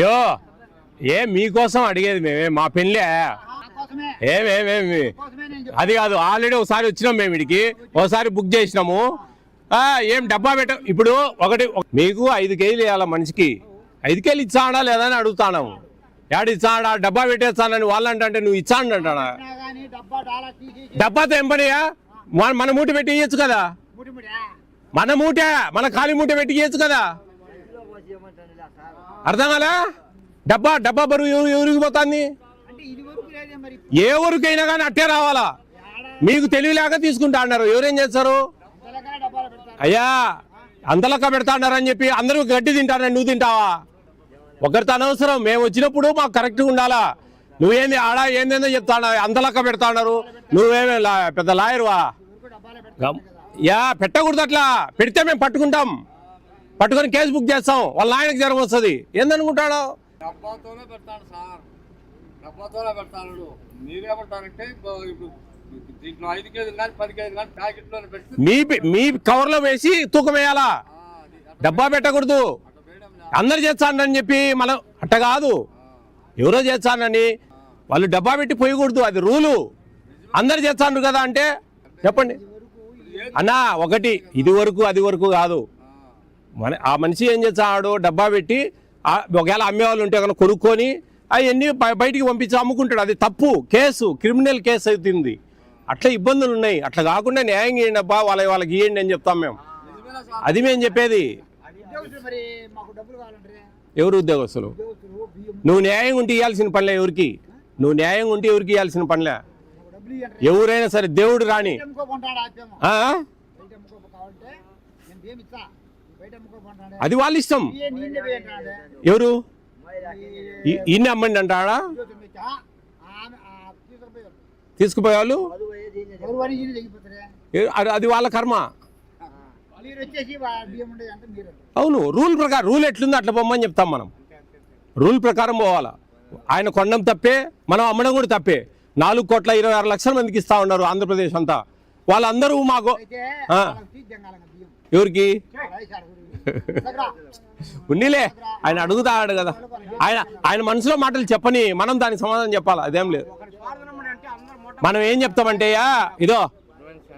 యో మీకోసం అడిగేది మేమే, మా పెళ్ళే ఏమేమేమి అది కాదు. ఆల్రెడీ ఒకసారి వచ్చినాం మేము ఇడికి, ఒకసారి బుక్ చేసినాము. ఏం డబ్బా పెట్ట ఇప్పుడు మీకు 5 కేజీలు ఇవ్వాల మనిషికి, 5 కేజీలు ఇచ్చాడా లేదా అని అడుగుతాను. ఏడు ఇచ్చాడా డబ్బా పెట్టేస్తానని వాళ్ళంటే నువ్వు ఇచ్చాడు అంటానా? డబ్బాతో ఏం పనియా? మన మూట పెట్టి ఇవ్వచ్చు కదా, మన ఖాళీ మూట పెట్టి ఇవ్వచ్చు కదా. అర్థం కాలా? డబ్బా బరువు ఎవరికి పోతుంది? ఏ ఊరికైనా కానీ అట్టే రావాలా. మీకు తెలివిలేక తీసుకుంటా అన్నారు. ఎవరేం చేస్తారు? అయ్యా అంతలక్క పెడతా అన్నారని చెప్పి అందరూ గడ్డి తింటారని నువ్వు తింటావా? ఒకరితో అనవసరం. మేము వచ్చినప్పుడు మాకు కరెక్ట్గా ఉండాలా. నువ్వేంది ఆడ ఏందేందో చెప్తాను, అంతలక్క పెడతా అన్నారు. నువ్వేమే పెద్ద లాయర్వా? యా పెట్టకూడదు. అట్లా పెడితే మేము పట్టుకొని కేసు బుక్ చేస్తాం. వాళ్ళ ఆయనకు జ్వరం వస్తుంది. ఏందనుకుంటాడు? మీ కవర్లో వేసి తూకం వేయాలా? డబ్బా పెట్టకూడదు. అందరు చేస్తానని చెప్పి మనం అట్ట కాదు. ఎవరో చేస్తానని వాళ్ళు డబ్బా పెట్టి పోయకూడదు. అది రూలు. అందరు చేస్తాను కదా అంటే చెప్పండి అన్నా. ఒకటి ఇది వరకు అది వరకు కాదు. ఆ మనిషి ఏం చేస్తాడు? డబ్బా పెట్టి ఒకవేళ అమ్మేవాళ్ళు ఉంటే కనుక కొనుక్కొని అవన్నీ బయటికి పంపించి అమ్ముకుంటాడు. అది తప్పు. కేసు, క్రిమినల్ కేసు అవుతుంది. అట్లా ఇబ్బందులు ఉన్నాయి. అట్లా కాకుండా న్యాయం చేయండి అబ్బా, వాళ్ళకి ఇవ్వండి అని చెప్తాం మేము. అది మేము చెప్పేది. ఎవరు ఉద్యోగస్తులు? నువ్వు న్యాయం ఉంటే ఇవ్వాల్సిన పనిలే ఎవరికి. నువ్వు న్యాయం ఉంటే ఎవరికి ఇవ్వాల్సిన పనిలే. ఎవరైనా సరే దేవుడు రాని అది వాళ్ళ ఇష్టం. ఎవరు ఇన్ని అమ్మండి అంటాడా? తీసుకుపోయేవాళ్ళు అది వాళ్ళ కర్మ. అవును, రూల్ ప్రకారం. రూల్ ఎట్లుందో అట్లా పొమ్మని చెప్తాం మనం. రూల్ ప్రకారం పోవాలా. ఆయన కొనడం తప్పే, మనం అమ్మడం కూడా తప్పే. 4,26,00,000 మందికి ఇస్తా ఉన్నారు ఆంధ్రప్రదేశ్ అంతా. వాళ్ళందరూ మాకు ఎవరికి ఉన్నీలే. ఆయన అడుగుతాడు కదా. ఆయన మనసులో మాటలు చెప్పని మనం దానికి సమాధానం చెప్పాలి. అదేం లేదు. మనం ఏం చెప్తామంటే ఇదో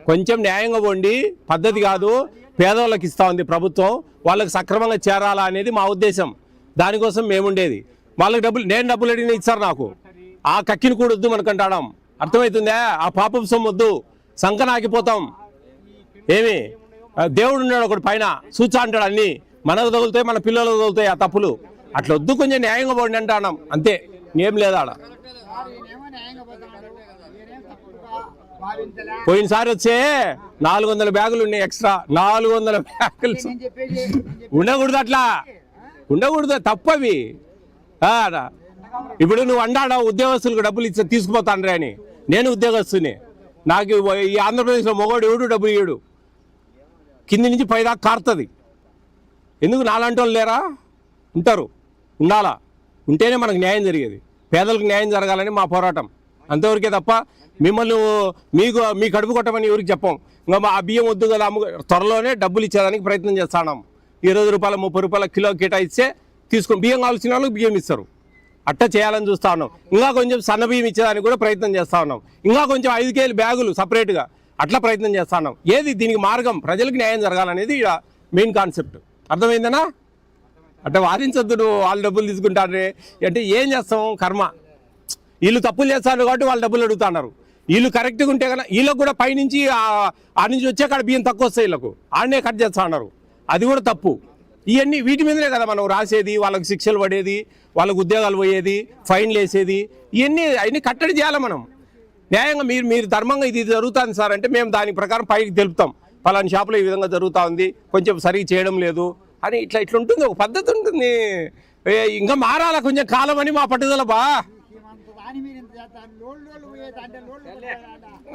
కొంచెం న్యాయంగా పోండి, పద్ధతి కాదు. పేదవాళ్ళకి ఇస్తా ఉంది ప్రభుత్వం, వాళ్ళకి సక్రమంగా చేరాలా అనేది మా ఉద్దేశం. దానికోసం మేముండేది. వాళ్ళకి నేను డబ్బులు అడిగిన ఇచ్చారు నాకు. ఆ కక్కిని కూడా వద్దు మనకంటాడం. అర్థమవుతుందా? ఆ పాపం సొమ్ము వద్దు. సంకనాకిపోతాం. ఏమి దేవుడు ఉన్నాడు ఒకటి పైన సూచా అంటాడు. అన్ని మనకు తగులుతాయి, మన పిల్లలకు తగులుతాయి ఆ తప్పులు. అట్లా వద్దు, కొంచెం న్యాయంగా పోండి అంటాం. అంతే, ఏం లేదా ఆడ. పోయినసారి వచ్చే 400 బ్యాగులు ఉన్నాయి ఎక్స్ట్రా. 400 బ్యాగులు ఉండకూడదు. అట్లా ఉండకూడదు, తప్పవి. ఇప్పుడు నువ్వు అన్నాడా ఉద్యోగస్తులకు డబ్బులు ఇచ్చి తీసుకుపోతాండ్రే అని. నేను ఉద్యోగస్తుని. నాకు ఈ ఆంధ్రప్రదేశ్లో మొగోడు ఎవడు డబ్బులు ఇయ్యడు. కింది నుంచి పైదాకా కారుతుంది. ఎందుకు? నాలాంటి వాళ్ళు లేరా? ఉంటారు. ఉండాలా. ఉంటేనే మనకు న్యాయం జరిగేది. పేదలకు న్యాయం జరగాలని మా పోరాటం. అంతవరకే తప్ప మిమ్మల్ని మీ కడుపు కొట్టమని ఎవరికి చెప్పాం. ఇంకా ఆ బియ్యం వద్దు కదా, త్వరలోనే డబ్బులు ఇచ్చేదానికి ప్రయత్నం చేస్తున్నాం. 20 రూపాయలు 30 రూపాయల కిలో కేటాయిస్తే తీసుకొని బియ్యం కావాల్సిన వాళ్ళకి బియ్యం ఇస్తారు. అట్లా చేయాలని చూస్తూ ఉన్నాం. ఇంకా కొంచెం సన్న బియ్యం ఇచ్చేదానికి కూడా ప్రయత్నం చేస్తూ ఉన్నాం. ఇంకా కొంచెం 5 కేజీల బ్యాగులు సపరేట్గా అట్లా ప్రయత్నం చేస్తూ ఉన్నాం. ఏది దీనికి మార్గం? ప్రజలకు న్యాయం జరగాలనేది మెయిన్ కాన్సెప్ట్. అర్థమైందనా? అంటే వాదించొద్దు. నువ్వు వాళ్ళు డబ్బులు తీసుకుంటారే అంటే ఏం చేస్తాం? కర్మ. వీళ్ళు తప్పులు చేస్తారు కాబట్టి వాళ్ళు డబ్బులు అడుగుతున్నారు. వీళ్ళు కరెక్ట్గా ఉంటే కదా వీళ్ళకి కూడా పైనుంచి ఆ నుంచి వచ్చే కాడ బియ్యం తక్కువ వస్తాయి. వీళ్ళకు ఆడనే కట్ చేస్తా ఉన్నారు. అది కూడా తప్పు. ఇవన్నీ వీటి మీదనే కదా మనం రాసేది, వాళ్ళకి శిక్షలు పడేది, వాళ్ళకు ఉద్యోగాలు పోయేది, ఫైన్లు వేసేది. అవన్నీ కట్టడి చేయాలి మనం. న్యాయంగా మీరు ధర్మంగా ఇది జరుగుతుంది సార్ అంటే మేము దాని ప్రకారం పైకి తెలుపుతాం. పలానా షాపులో ఈ విధంగా జరుగుతూ ఉంది, కొంచెం సరిగ్గా చేయడం లేదు అని. ఇట్లా ఉంటుంది, ఒక పద్ధతి ఉంటుంది. ఇంకా మారాల కొంచెం కాలం అని మా పట్టుదల బా.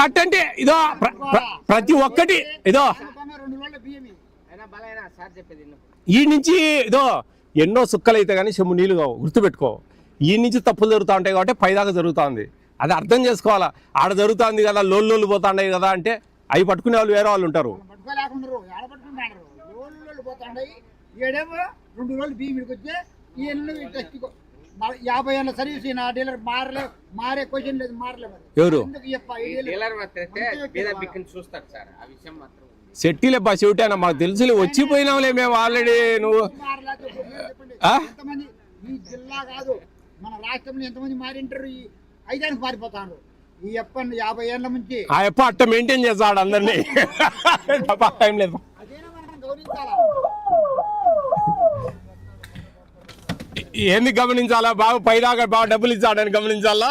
అట్టంటే ఇదో ప్రతి ఒక్కటి ఇదో ఈ నుంచి ఇదో ఎన్నో సుక్కలు అయితే కానీ చెమ్ము నీళ్ళు కావు. గుర్తుపెట్టుకో. ఈ నుంచి తప్పులు జరుగుతూ ఉంటాయి కాబట్టి పైదాకా జరుగుతుంది. అది అర్థం చేసుకోవాలా. ఆడ జరుగుతుంది కదా, లోళ్ళు పోతాండాయి కదా అంటే అవి పట్టుకునే వాళ్ళు వేరే వాళ్ళు ఉంటారు. ఈ ఎల్లు ఈ టెస్ట్ 50 ఏళ్ళ సర్వీస్ నా డీలర్ మారే క్వశ్చన్ లేదు మారలే మరి. ఎవరు ఎందుకు చెప్ప ఈ డీలర్ డీలర్ మాత్రమే మీద బిక్కిని చూస్తాడు సార్ ఆ విషయం మాత్రం ఉంది. సెట్టిలే బా చెవిటానా మాకు తెలుసులే వచ్చిపోయినావులే మేము ఆల్రెడీ నువ్వు చెప్పండి ఆ? ఎంతమంది ఈ జిల్లా కాదు మన రాష్ట్రంలో ఎంతమంది మారింటారు ఈ 5 మారిపోతారు ఈ ఎప్పటి 50 ఏళ్ళ నుంచి ఆ ఎప్ప అట్ట మెయింటైన్ చేస్తాడు అందరినీ టైం లేదు అదేనా మనం గౌరవించాలా ఏంది గమనించాలా బాగా పైదాకా బాగా డబ్బులు ఇచ్చాడని గమనించాలా